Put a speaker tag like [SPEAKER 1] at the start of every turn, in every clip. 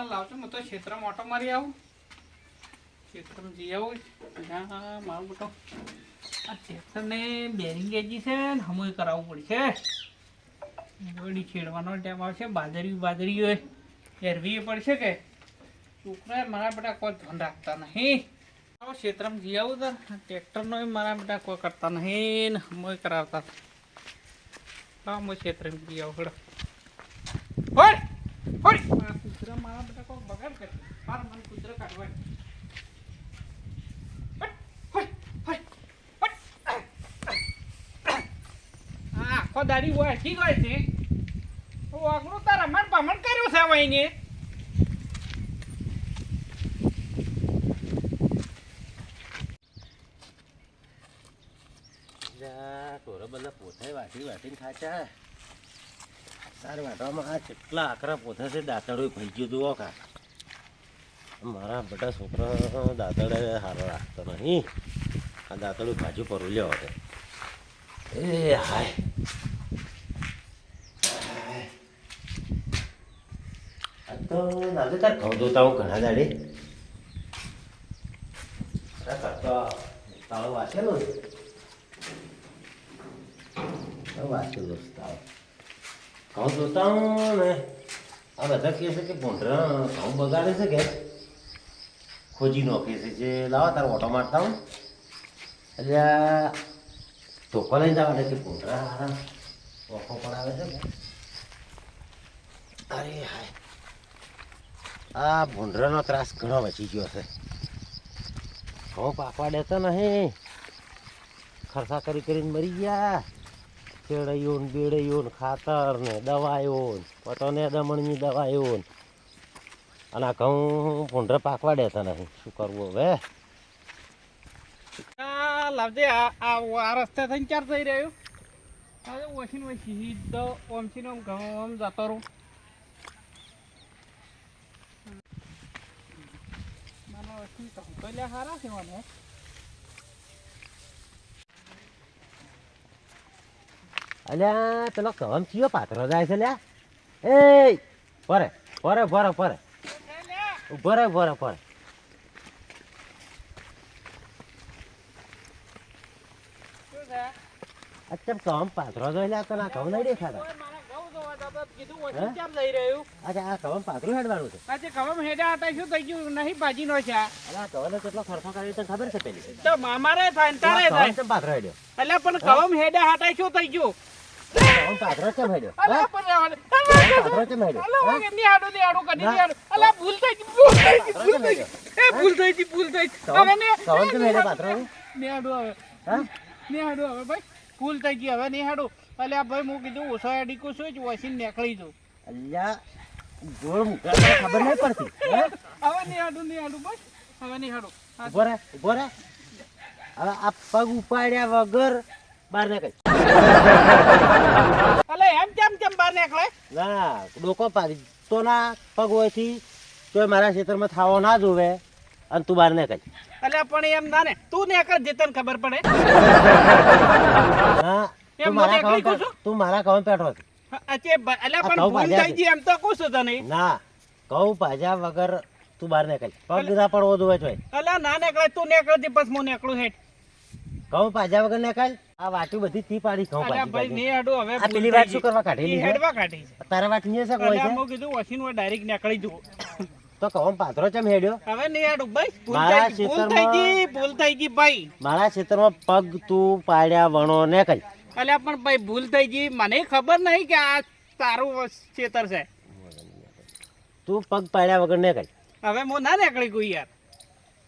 [SPEAKER 1] લાવજો હું તો ક્ષેત્રમાં ઓટો મારી આવું ક્ષેત્રમાં જઈ આવું મારું મોટો આ ટ્રેક્ટરને બેરિંગ એજી છે ને હમોય કરાવવું પડશે વળી છેડવાનો ટાઈમ આવશે બાદરી હોય એરવી પડશે કે છોકરા મારા બેટા કોઈ ધ્યાન રાખતા નહીં ક્ષેત્રમાં જઈ આવું તો ટ્રેક્ટરનો મારા બેટા કોઈ કરતા નહીં ને હમોય કરાવતા હા હું ક્ષેત્રમાં જઈ આવું હોય કૂતરા મારા બેટા કોઈ બગાડ કરે મારા મને કૂતરા કાઢવા આખો દાડી હોય ઠીક હોય છે વાગડું તારા મન પામણ કર્યું છે ભાઈને
[SPEAKER 2] ટોરા બધા પોથાય વાટીને ખાચા સાર વાટવામાં આ કેટલા આકરા પોથા છે દાંતડું ભાઈ ગયું તું કા મારા બધા છોકરા દાંતડે સારો રાખતો નહીં આ દાંતડું ભાજુ પરું લ્યો હવે એ હાય આ તો દાદા તાર ઘઉં ધોતા હું ઘણા દાડે કરતો તાળું વાંચેલું વાંચેલું તાળું ઘઉં ધોતા હું ને આ બધા કહે છે કે ભૂંડરા ઘઉં બગાડે છે કે ખોજી નોખે છે જે લાવો તારો ઓટો મારતા હું એટલે ધોકો લઈને જવા કે ભૂંડરા હારા ઓખો પડાવે છે કે અરે હાય આ ભૂંડરાનો ત્રાસ ઘણો વચી ગયો છે ઘઉં પાકવા દેતો નહીં ખર્ચા કરીને મરી ગયા ચેડૈયો ને બેડૈયો ને ખાતર ને દવાઓ પટોને દમણની દવાઓ અને આ ઘઉં ભૂંડરા પાકવા દેતા નહીં શું કરવું હવે
[SPEAKER 1] લાવજે આ રસ્તે થઈને ચાર થઈ રહ્યું હવે ઓછી સીધો ઓમથી ઓમ ઘઉં જતો રહું મને ઓછી કહું સારા છે મને
[SPEAKER 2] અલ્યા પેલો કવમ ચિયો પાત્રો જાય છે લ્યા એ પરે પરે પરે પરે પરે પરે પરે અચ્છા કવમ પાત્રો જોઈ લ્યા તો ના કવ નહીં દેખાતા અચ્છા આ કવમ પાત્રો હેડવાનું છે
[SPEAKER 1] આજે કવમ હેડ્યા હતા શું થઈ ગયું નહીં ભાજી નો છે
[SPEAKER 2] અલા કવને કેટલો ખર્ચો કર્યો તને ખબર છે પેલી
[SPEAKER 1] તો મામારે થાય ને તારે થાય
[SPEAKER 2] પાત્રો હેડ્યો
[SPEAKER 1] એટલે પણ કવમ હેડ્યા હતા શું થઈ ગયું
[SPEAKER 2] કવમ પાત્રો કેમ હેડ્યો પાત્રો કેમ હેડ્યો
[SPEAKER 1] ભૂલ થઈ ગઈ
[SPEAKER 2] કવમ કેમ હેડ્યો પાત્રો
[SPEAKER 1] નિહાડું હવે ભાઈ ભૂલ થઈ ગઈ હવે નિહાડું એટલે ભાઈ હું કીધું ઓછો અડીકું શું જ વસીને નીકળી જઉં
[SPEAKER 2] અલ્યા જોર મુકા ખબર નહીં પડતી
[SPEAKER 1] હવે નિહાડું ભાઈ હવે નિહાડું
[SPEAKER 2] ઉભો રે હવે આ પગ ઉપાડ્યા વગર બહાર નીકળ
[SPEAKER 1] અલે એમ કેમ બહાર નીકળે
[SPEAKER 2] ના ડોકો પાડી તો ના પગ હોયથી તો મારા ખેતરમાં થાવો ના જોવે અને તું બહાર નીકળ
[SPEAKER 1] એટલે પણ એમ ના ને તું નીકળ જે તને ખબર પડે
[SPEAKER 2] હા તું મારા કવન પેઠો
[SPEAKER 1] એમ તો કહું છું તને
[SPEAKER 2] ના કહું ભાજા વગર તું બહાર નીકળ પગ ના પડવો જોવે છે
[SPEAKER 1] અલા ના નીકળે તું નીકળતી બસ હું નીકળું હેઠ
[SPEAKER 2] કહું ભાજા વગર નીકળ આ વાટી બધી તી પાડી કહું
[SPEAKER 1] ભાઈ ને હાડું હવે
[SPEAKER 2] આ પેલી વાત શું કરવા કાઢેલી
[SPEAKER 1] હેડવા કાઢી
[SPEAKER 2] તારા વાત નહીં છે કોઈ છે
[SPEAKER 1] હું કીધું વસીન ડાયરેક્ટ નીકળી જવું
[SPEAKER 2] તો કહું પાત્રો ચમ હેડ્યો
[SPEAKER 1] હવે નહીં હાડું ભાઈ ભૂલ થઈ ગઈ ભાઈ
[SPEAKER 2] મારા ક્ષેત્રમાં પગ તું પાડ્યા વણો નીકળ
[SPEAKER 1] અલ્યા પણ ભાઈ ભૂલ થઈ ગઈ મને ખબર નહીં કે આ તારું ખેતર છે
[SPEAKER 2] તું પગ પાડ્યા વગર નીકળ
[SPEAKER 1] હવે હું ના નીકળી ગયું યાર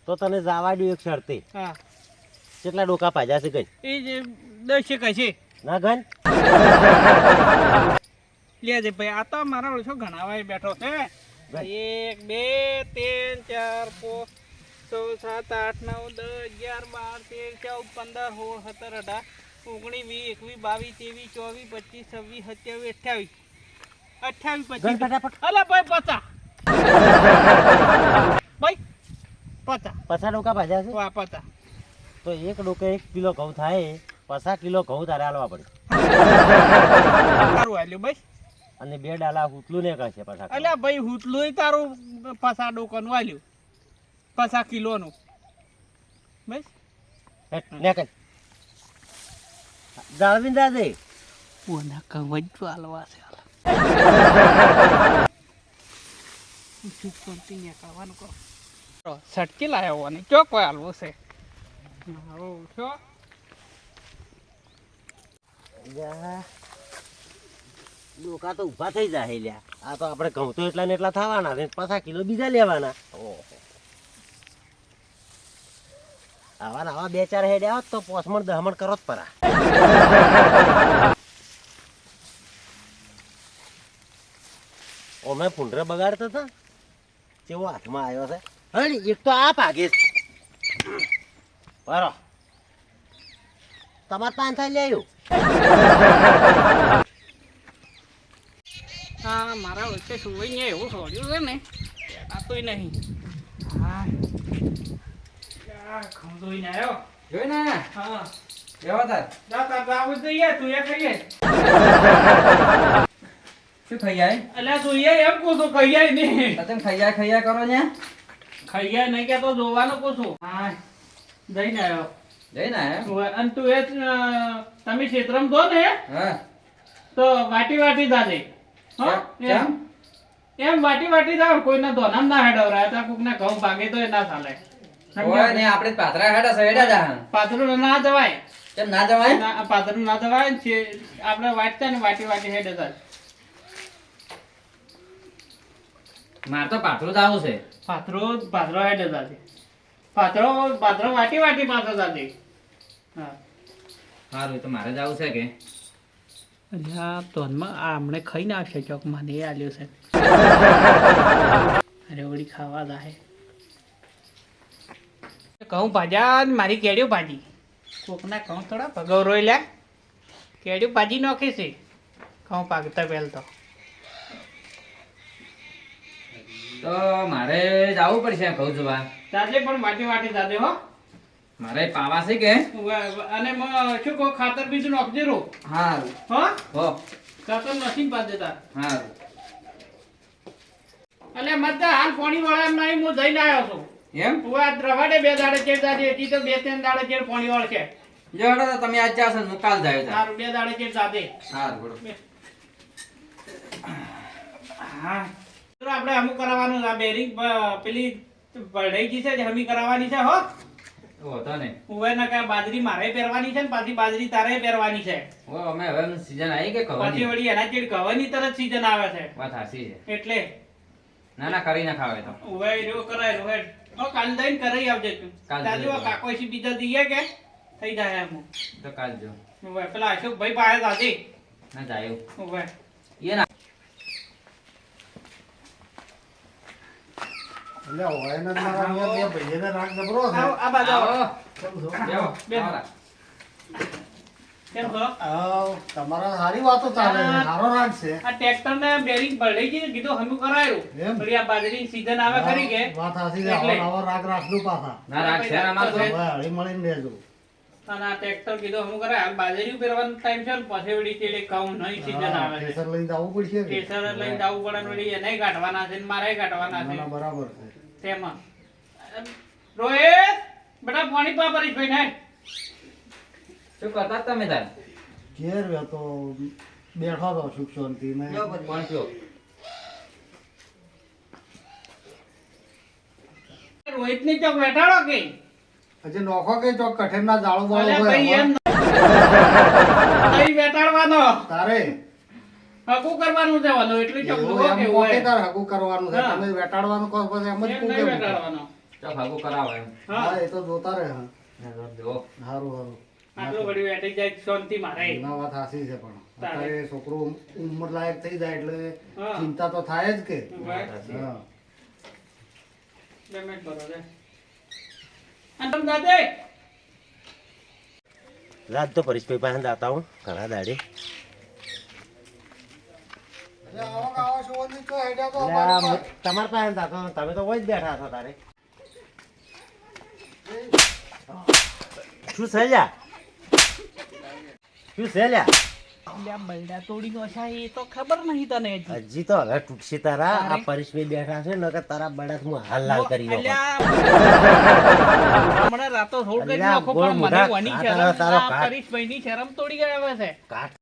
[SPEAKER 2] તો તને જવા દઉં એક શરતે
[SPEAKER 1] હા
[SPEAKER 2] કેટલા ડોકા પાડ્યા છે કઈ
[SPEAKER 1] એ જે 10 કઈ
[SPEAKER 2] ના ગન
[SPEAKER 1] લેજે ભાઈ આ તો મારા ઓછો ઘણાવાય બેઠો છે 1 2 3 4 5 6 7 8 9 10 11 12 13 14 15 16 17 18 19 20 21 22 23 24 25 28 25 અલા ભાઈ 50 ભાઈ 50
[SPEAKER 2] ડોકા પાડ્યા છે
[SPEAKER 1] વાહ 50
[SPEAKER 2] તો એક ડોકે 1 કિલો ઘઉં થાય 50 કિલો ઘઉં તારે હાલવા પડે
[SPEAKER 1] સારું હાલ્યું ભાઈ
[SPEAKER 2] અને 2 ડાલા હુતલું ને કશે પાછા
[SPEAKER 1] અલ્યા ભાઈ હુતલું તારું પસા ડોકોનું આલ્યું 50 કિલોનું બસ
[SPEAKER 2] ને કઈ જાળવીને દાદે
[SPEAKER 1] ઓના કવજ હાલવા છે શું કોન્ટી ને કરવાનું કહો સટકી લાયો અને ચો કોઈ હાલવો છે આવો છો
[SPEAKER 2] ડોકા તો ઊભા થઈ જાય લ્યા આ તો આપણે ઘઉં તો એટલા ને એટલા થવાના ને 50 કિલો બીજા લેવાના ઓહો આવા ને આવા 2-4 હેડ આવો તો 5 મણ 10 મણ કરો જ પરા ઓ મેં ફૂંડરે બગાડતો હતો કેવો હાથમાં આવ્યો છે હળી એક તો આ ભાગે બરો તમારે પાન થાય લે આવ્યું
[SPEAKER 1] હા મારા વચ્ચે સુવાઈ ને એવું છોડ્યું છે ને આ તોય નહીં હા ખમદોઈ ને આવ્યો
[SPEAKER 3] જોઈ ને
[SPEAKER 1] હા
[SPEAKER 3] કેવા તાર
[SPEAKER 1] જા તાર આવું જોઈએ તું એ ખાઈએ
[SPEAKER 3] શું ખાઈ જાય
[SPEAKER 1] અલ્યા તું એમ પૂછું ખાઈએ નહીં
[SPEAKER 3] તમે ખાઈ કરો ને
[SPEAKER 1] ખાઈએ નહીં કે તો જોવાનું પૂછું હા જઈને આવ્યો
[SPEAKER 3] જઈ ને
[SPEAKER 1] અને તું એ તમે ક્ષેત્રમાં દો ને
[SPEAKER 3] હા
[SPEAKER 1] તો વાટી દાદે
[SPEAKER 3] કેમ?
[SPEAKER 1] એમ વાટી જાવ કોઈના ધોનામ ના હેડવરાય તો કોકના ઘઉં ભાગે તો એ ના ચાલે
[SPEAKER 3] ઓય ને આપણે પાતરા હેડા સહેડા જા
[SPEAKER 1] પાતળું ના જવાય
[SPEAKER 3] કેમ ના જવાય
[SPEAKER 1] પાતળું ના જવાય ને આપણે વાટતા ને વાટી હેડે થાય
[SPEAKER 3] માર તો પાતળું જ આવું છે
[SPEAKER 1] પાથરો હેડે થાય પાથરો વાટી પાથરો થાય હા
[SPEAKER 3] સારું તો મારે જ આવું છે કે
[SPEAKER 1] અલ્યા તોનમાં આ હમણે ખાઈને આવશે ચોક મને એ આલ્યો છે અરે વળી ખાવા દાહે ઘઉં ભાજા ને મારી કેળ્યો ભાજી કોકના ઘઉં થોડા ભગવ રોઈ લ્યા કેળ્યું ભાજી નાખે છે ઘઉં પાકતા પહેલ તો
[SPEAKER 3] મારે જવું પડશે ઘઉં જોવા
[SPEAKER 1] તાજે પણ વાટી તાજે હો
[SPEAKER 3] મારે પાવા છે કે
[SPEAKER 1] અને શું કહો ખાતર બીજું નાખજે રો
[SPEAKER 3] હારું
[SPEAKER 1] હો
[SPEAKER 3] હો
[SPEAKER 1] ખાતર નથી પાજે તાર
[SPEAKER 3] હારું
[SPEAKER 1] એટલે મતલબ હાલ પાણી વાળા એમ નહીં હું જઈને આવ્યો છું
[SPEAKER 3] એમ
[SPEAKER 1] તું આ રવાડે 2 દાડે ચેડ દાડે હતી તો 2-3 દાડે ચેડ પાણી વાળ છે
[SPEAKER 3] જો હેડો તો તમે આજ જાશો હું કાલ જાય
[SPEAKER 1] તારું 2 દાડે ચેડ દાદે
[SPEAKER 3] હારું બોલો
[SPEAKER 1] હા તો આપણે અમુક કરાવવાનું આ બેરિંગ પેલી બઢાઈ ગઈ છે જે હમી કરાવવાની છે હો
[SPEAKER 3] ઓ તો ને
[SPEAKER 1] ઉવે ના કે બાજરી મારે પહેરવાની છે ને પાછી બાજરી તારે પહેરવાની છે
[SPEAKER 3] ઓ અમે હવે સીઝન આવી કે
[SPEAKER 1] પછી
[SPEAKER 3] ખવાની
[SPEAKER 1] વળી એના ચેડ કવાની તરત સીઝન આવે છે
[SPEAKER 3] વાત હાસી છે
[SPEAKER 1] એટલે
[SPEAKER 3] ના ના કરી ના ખાવે તો
[SPEAKER 1] ઉવે જો કરાય રો હેડ ઓ કાલ દઈને કરાઈ આવજે તું
[SPEAKER 3] કાલ
[SPEAKER 1] તાજુ
[SPEAKER 3] જઈએ.
[SPEAKER 1] કાકો સી બીજા દઈએ કે થઈ જાય એમ
[SPEAKER 3] તો કાલ જો
[SPEAKER 1] ઉવે પેલા અશોકભાઈ પાસે દાદી
[SPEAKER 3] ના જાય
[SPEAKER 1] ઉવે
[SPEAKER 3] એ ના
[SPEAKER 4] એટલે હોય ને મારા અહીંયા બે ભાઈને રાગ જબરો છે.
[SPEAKER 1] આવો આ બાજુ આવો
[SPEAKER 4] કેમ છો?
[SPEAKER 3] બેહો
[SPEAKER 1] બેહો.
[SPEAKER 3] આવરા.
[SPEAKER 1] કેમ છો
[SPEAKER 4] આવ, તમારા સારી વાતો ચાલે છે. સારો રાગ છે.
[SPEAKER 1] આ ટ્રેક્ટર ને બેરિંગ બળાઈ ગઈ કીધું હમું કરાયું
[SPEAKER 4] એમ?
[SPEAKER 1] વળી આ બાજરી સીઝન આવે ખરી કે
[SPEAKER 4] વાત સાચી છે.
[SPEAKER 1] એટલે.
[SPEAKER 4] આવો રાગ રાખજો પાછા.
[SPEAKER 3] ના રાખ છે ને અમાર તો
[SPEAKER 4] હવે હળી મળીને રહેજો.
[SPEAKER 1] અને આ ટ્રેક્ટર કીધું હમું કરાય હાલ બાજરી પહેરવાનો ટાઈમ છે ને પછી વળી ચેડે ઘઉં નહીં સીઝન
[SPEAKER 4] હા,
[SPEAKER 1] આવે છે
[SPEAKER 4] કેસર લઈને જવું પડશે કે?
[SPEAKER 1] કેસર લઈને જવું પડે ને વળી એને કાઢવાના છે ને મારે કાઢવાના
[SPEAKER 4] ના, ના,
[SPEAKER 1] છે
[SPEAKER 4] બરાબર છે.
[SPEAKER 1] તેમાં રોહિત બેટા પાણી પા પરી ભાઈ ને
[SPEAKER 3] શું કરતા તમે તાર
[SPEAKER 4] ઘેર તો બેઠો તો સુખ શાંતિ ને
[SPEAKER 3] કોણ પીઓ
[SPEAKER 1] રોહિત ની ચોક બેઠાડો કે
[SPEAKER 4] હજી નોખો કે ચોક કઠેરના જાળો બાળો
[SPEAKER 1] અલ્યા
[SPEAKER 4] હોય
[SPEAKER 1] ભાઈ એમ
[SPEAKER 4] હવે.
[SPEAKER 1] નહીં બેઠાડવાનો
[SPEAKER 4] તારે
[SPEAKER 1] હકુ કરવાનું છે વાલો એટલું ચોક
[SPEAKER 4] એવું
[SPEAKER 1] જોવો
[SPEAKER 4] એમ
[SPEAKER 1] કે
[SPEAKER 4] કહો
[SPEAKER 1] હોય
[SPEAKER 4] કે તારે હગું કરવાનું છે.
[SPEAKER 1] હા.
[SPEAKER 4] તમે વેટાડવાનું કહો પછી એમ જ
[SPEAKER 1] એમ
[SPEAKER 4] કહું
[SPEAKER 1] નહીં
[SPEAKER 4] કે
[SPEAKER 1] બેઠાડવાનો
[SPEAKER 3] તો ભાગું કરાવો એમ
[SPEAKER 1] હા
[SPEAKER 4] હા, એ તો જોતા રહે હા.
[SPEAKER 3] જો
[SPEAKER 4] સારું સારું
[SPEAKER 1] આટલું બધું બેઠી જાય શાંતિ મારે
[SPEAKER 4] ના વાત સાચી છે પણ
[SPEAKER 1] તારે.
[SPEAKER 4] અત્યારે છોકરો ઉંમર લાયક થઈ જાય એટલે
[SPEAKER 1] હા.
[SPEAKER 4] ચિંતા તો થાય જ કે
[SPEAKER 1] ભાઈ
[SPEAKER 4] હા.
[SPEAKER 1] પેમેન્ટ કરો રે અને તમે દાદે
[SPEAKER 2] રાત તો પરેશભાઈ પાસે જાતા હું ઘણા દાડે તમારા પાસે જાતો તમે તો હોય જ બેઠા છો તારે શું છે લ્યા શું છે લ્યા
[SPEAKER 1] અલ્યા બૈડા તોડી નો છે એ તો ખબર નહીં તને હજી.
[SPEAKER 2] હજી તો હવે તૂટશે તારા આ
[SPEAKER 1] તારે?
[SPEAKER 2] પરેશભાઈ બેઠા છે નકર તારા બળદ હું હાલ લાલ કરી નાખું.
[SPEAKER 1] અલ્યા હમણાં રાતો રોડ કરી
[SPEAKER 2] અલ્યા,
[SPEAKER 1] નાખો
[SPEAKER 2] ગોળ
[SPEAKER 1] પણ મને
[SPEAKER 2] મોઢા
[SPEAKER 1] વાની
[SPEAKER 2] કાઢ
[SPEAKER 1] શરમ
[SPEAKER 2] તારો
[SPEAKER 1] આ
[SPEAKER 2] કાઢ.
[SPEAKER 1] પરેશભાઈની શરમ તોડી ગયા છે
[SPEAKER 2] કાટ